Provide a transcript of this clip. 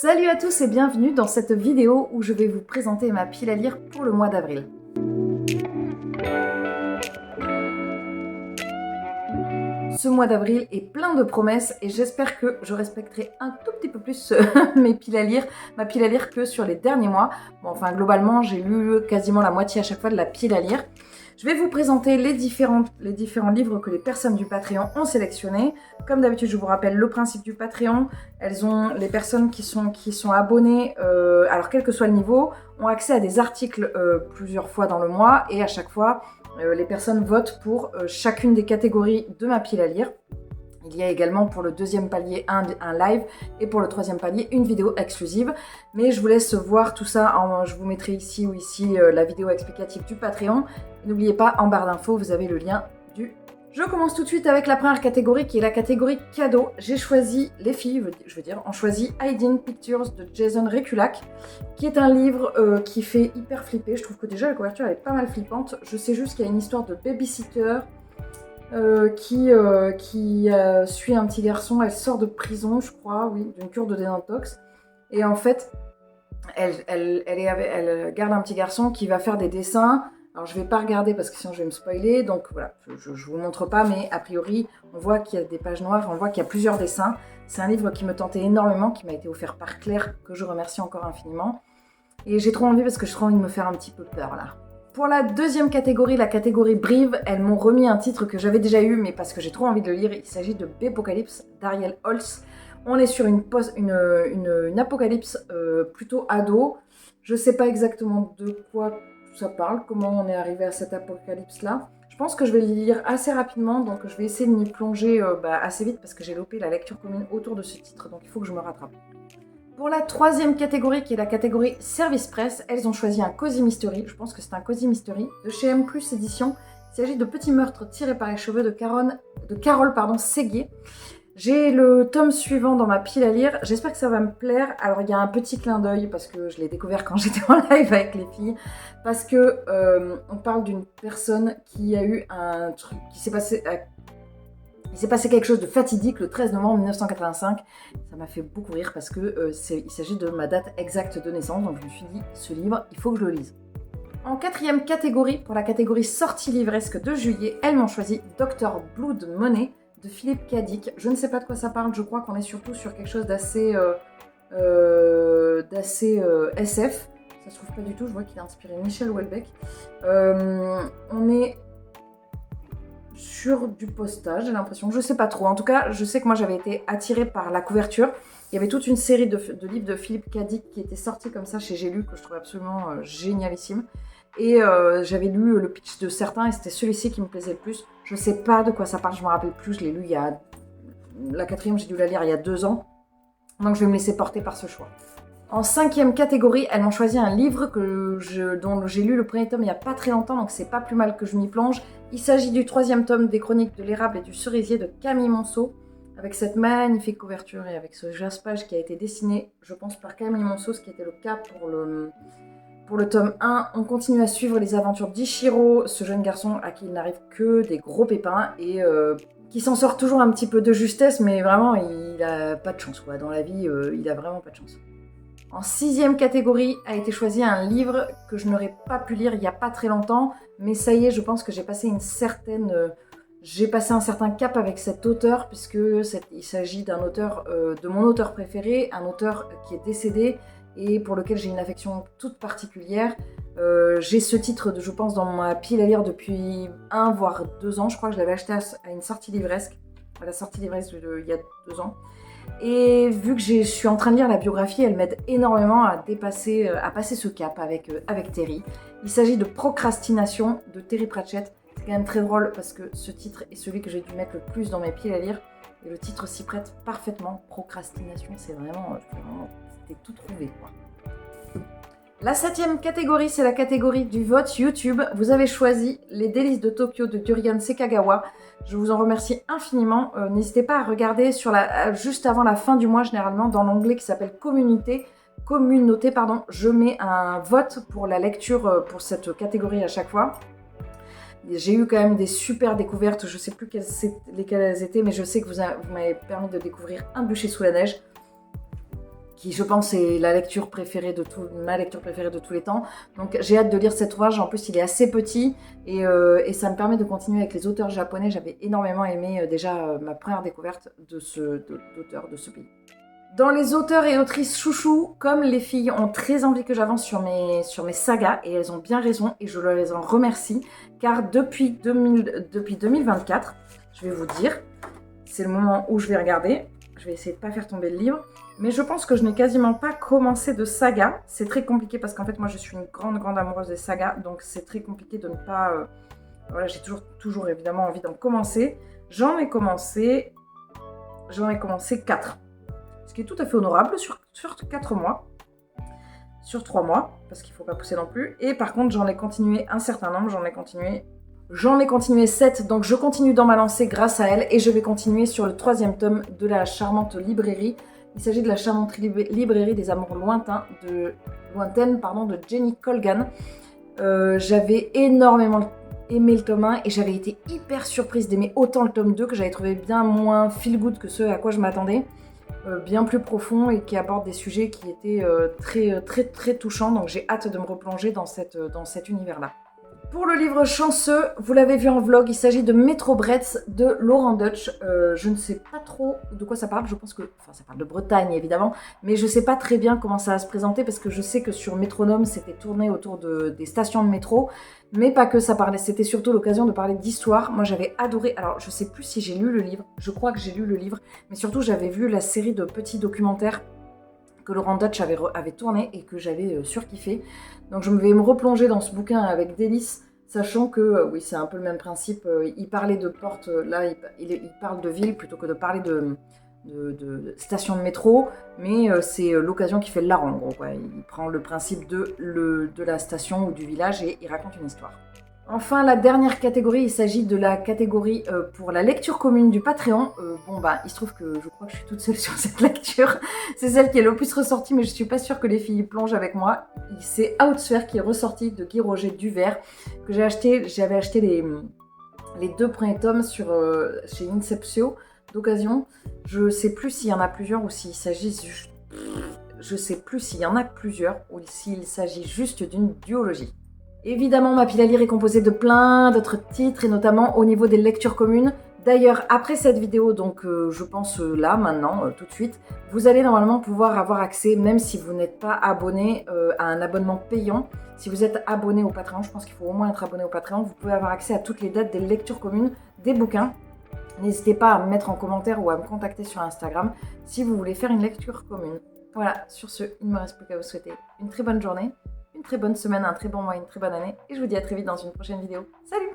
Salut à tous et bienvenue dans cette vidéo où je vais vous présenter ma pile à lire pour le mois d'avril. Ce mois d'avril est plein de promesses et j'espère que je respecterai un tout petit peu plus ma pile à lire que sur les derniers mois. Bon, enfin globalement j'ai lu quasiment la moitié à chaque fois de la pile à lire. Je vais vous présenter les différents livres que les personnes du Patreon ont sélectionnés. Comme d'habitude, je vous rappelle le principe du Patreon. Les personnes qui sont abonnées, alors quel que soit le niveau, ont accès à des articles plusieurs fois dans le mois et à chaque fois, les personnes votent pour chacune des catégories de ma pile à lire. Il y a également pour le deuxième palier un live et pour le troisième palier une vidéo exclusive. Mais je vous laisse voir tout ça, je vous mettrai ici ou ici la vidéo explicative du Patreon. N'oubliez pas, en barre d'infos, vous avez le lien du... Je commence tout de suite avec la première catégorie qui est la catégorie cadeau. J'ai choisi, les filles, ont choisi Hiding Pictures de Jason Rekulak, qui est un livre qui fait hyper flipper. Je trouve que déjà la couverture elle est pas mal flippante. Je sais juste qu'il y a une histoire de babysitter qui suit un petit garçon. Elle sort de prison, je crois, oui, d'une cure de désintox. Et en fait, elle garde un petit garçon qui va faire des dessins. Alors je vais pas regarder parce que sinon je vais me spoiler, donc voilà, je vous montre pas, mais a priori on voit qu'il y a des pages noires, on voit qu'il y a plusieurs dessins. C'est un livre qui me tentait énormément, qui m'a été offert par Claire, que je remercie encore infiniment. Et j'ai trop envie parce que j'ai trop envie de me faire un petit peu peur là. Pour la deuxième catégorie, la catégorie Brive, elles m'ont remis un titre que j'avais déjà eu, mais parce que j'ai trop envie de le lire. Il s'agit de Bépocalypse d'Ariel Holz. On est sur une apocalypse plutôt ado. Je sais pas exactement de quoi ça parle, comment on est arrivé à cette apocalypse-là. Je pense que je vais le lire assez rapidement, donc je vais essayer de m'y plonger assez vite parce que j'ai loupé la lecture commune autour de ce titre, donc il faut que je me rattrape. Pour la troisième catégorie, qui est la catégorie Service Presse, elles ont choisi un Cozy Mystery. Je pense que c'est un Cozy Mystery de chez M+ Éditions. Il s'agit de Petits meurtres tirés par les cheveux de Carole Séguier. J'ai le tome suivant dans ma pile à lire. J'espère que ça va me plaire. Alors, il y a un petit clin d'œil parce que je l'ai découvert quand j'étais en live avec les filles. Parce que on parle d'une personne qui a eu un truc qui s'est passé... il s'est passé quelque chose de fatidique le 13 novembre 1985. Ça m'a fait beaucoup rire parce que il s'agit de ma date exacte de naissance. Donc je me suis dit, ce livre, il faut que je le lise. En quatrième catégorie, pour la catégorie sortie livresque de juillet, elles m'ont choisi Dr Blood Money de Philippe Cadic. Je ne sais pas de quoi ça parle, je crois qu'on est surtout sur quelque chose d'assez SF. Ça se trouve pas du tout, je vois qu'il a inspiré Michel Houellebecq. On est sur du postage, j'ai l'impression, je sais pas trop. En tout cas, je sais que moi j'avais été attirée par la couverture. Il y avait toute une série de livres de Philippe Cadic qui étaient sortis comme ça chez J'ai lu, que je trouvais absolument génialissime. Et j'avais lu le pitch de certains et c'était celui-ci qui me plaisait le plus. Je sais pas de quoi ça parle, je me rappelle plus, je l'ai lu il y a... La quatrième, j'ai dû la lire il y a 2 ans. Donc je vais me laisser porter par ce choix. En cinquième catégorie, elles m'ont choisi un livre dont j'ai lu le premier tome il n'y a pas très longtemps, donc c'est pas plus mal que je m'y plonge. Il s'agit du 3e tome des Chroniques de l'érable et du cerisier de Camille Monceau, avec cette magnifique couverture et avec ce jaspage qui a été dessiné, je pense, par Camille Monceau, ce qui était le cas pour le tome 1. On continue à suivre les aventures d'Ichiro, ce jeune garçon à qui il n'arrive que des gros pépins et qui s'en sort toujours un petit peu de justesse, mais vraiment, il a pas de chance, quoi. Dans la vie, il a vraiment pas de chance. En 6e catégorie a été choisi un livre que je n'aurais pas pu lire il n'y a pas très longtemps, mais ça y est, je pense que j'ai passé un certain cap avec cet auteur, puisque il s'agit d'un auteur, de mon auteur préféré, un auteur qui est décédé et pour lequel j'ai une affection toute particulière. J'ai ce titre, je pense, dans ma pile à lire depuis 1 voire 2 ans. Je crois que je l'avais acheté à une sortie livresque, à la sortie livresque il y a 2 ans. Et vu que je suis en train de lire la biographie, elle m'aide énormément à passer ce cap avec Terry. Il s'agit de Procrastination de Terry Pratchett. C'est quand même très drôle parce que ce titre est celui que j'ai dû mettre le plus dans mes pieds à lire. Et le titre s'y prête parfaitement. Procrastination, c'était tout trouvé, quoi. La 7e catégorie, c'est la catégorie du vote YouTube. Vous avez choisi Les Délices de Tokyo de Durian Sekagawa. Je vous en remercie infiniment. N'hésitez pas à regarder juste avant la fin du mois, généralement, dans l'onglet qui s'appelle Communauté, je mets un vote pour la lecture pour cette catégorie à chaque fois. J'ai eu quand même des super découvertes, je ne sais plus lesquelles elles étaient, mais je sais que vous m'avez permis de découvrir Un bûcher sous la neige, qui je pense est ma lecture préférée de tous les temps. Donc j'ai hâte de lire cet ouvrage. En plus il est assez petit et ça me permet de continuer avec les auteurs japonais. J'avais énormément aimé déjà ma première découverte d'auteurs de ce pays. Dans les auteurs et autrices chouchou, comme les filles ont très envie que j'avance sur mes sagas, et elles ont bien raison, et je les en remercie, car depuis 2024, je vais vous dire, c'est le moment où je vais regarder, je vais essayer de ne pas faire tomber le livre, mais je pense que je n'ai quasiment pas commencé de saga. C'est très compliqué parce qu'en fait, moi, je suis une grande amoureuse des sagas, donc c'est très compliqué de ne pas... voilà, j'ai toujours évidemment envie d'en commencer. J'en ai commencé 4. Ce qui est tout à fait honorable sur 4 mois. Sur 3 mois, parce qu'il ne faut pas pousser non plus. Et par contre, j'en ai continué un certain nombre, j'en ai continué 7, donc je continue dans ma lancée grâce à elle, et je vais continuer sur le 3e tome de la charmante librairie. Il s'agit de la charmante librairie des amours lointaines de Jenny Colgan. J'avais énormément aimé le tome 1 et j'avais été hyper surprise d'aimer autant le tome 2 que j'avais trouvé bien moins feel good que ce à quoi je m'attendais. Bien plus profond et qui aborde des sujets qui étaient très touchants, donc j'ai hâte de me replonger dans cet univers-là. Pour le livre chanceux, vous l'avez vu en vlog, il s'agit de Metro Bretz de Laurent Deutsch. Je ne sais pas trop de quoi ça parle, je pense que... Enfin, ça parle de Bretagne, évidemment, mais je ne sais pas très bien comment ça va se présenter, parce que je sais que sur Métronome, c'était tourné autour des stations de métro, mais pas que ça parlait, c'était surtout l'occasion de parler d'histoire. Moi, j'avais adoré... Alors, je ne sais plus si j'ai lu le livre, je crois que j'ai lu le livre, mais surtout, j'avais vu la série de petits documentaires que Laurent Deutsch avait tourné et que j'avais surkiffé. Donc je vais me replonger dans ce bouquin avec délice, sachant que, oui, c'est un peu le même principe. Il parlait de porte, là, il parle de ville plutôt que de parler de station de métro, mais c'est l'occasion qui fait le larron, en gros, quoi. Il prend le principe de la station ou du village et il raconte une histoire. Enfin, la dernière catégorie, il s'agit de la catégorie pour la lecture commune du Patreon. Il se trouve que je crois que je suis toute seule sur cette lecture. C'est celle qui est le plus ressortie, mais je suis pas sûre que les filles plongent avec moi. C'est Outsphere qui est ressorti de Guy Roger Duvert, que j'ai acheté. J'avais acheté les 2 premiers tomes chez Inceptio d'occasion. Je sais plus s'il y en a plusieurs ou s'il s'agit juste... Je sais plus s'il y en a plusieurs ou s'il s'agit juste d'une duologie. Évidemment, ma pile à lire est composée de plein d'autres titres, et notamment au niveau des lectures communes. D'ailleurs, après cette vidéo, donc je pense là, maintenant, tout de suite, vous allez normalement pouvoir avoir accès, même si vous n'êtes pas abonné à un abonnement payant. Si vous êtes abonné au Patreon, je pense qu'il faut au moins être abonné au Patreon, vous pouvez avoir accès à toutes les dates des lectures communes des bouquins. N'hésitez pas à me mettre en commentaire ou à me contacter sur Instagram si vous voulez faire une lecture commune. Voilà, sur ce, il ne me reste plus qu'à vous souhaiter une très bonne journée, une très bonne semaine, un très bon mois, une très bonne année, et je vous dis à très vite dans une prochaine vidéo. Salut!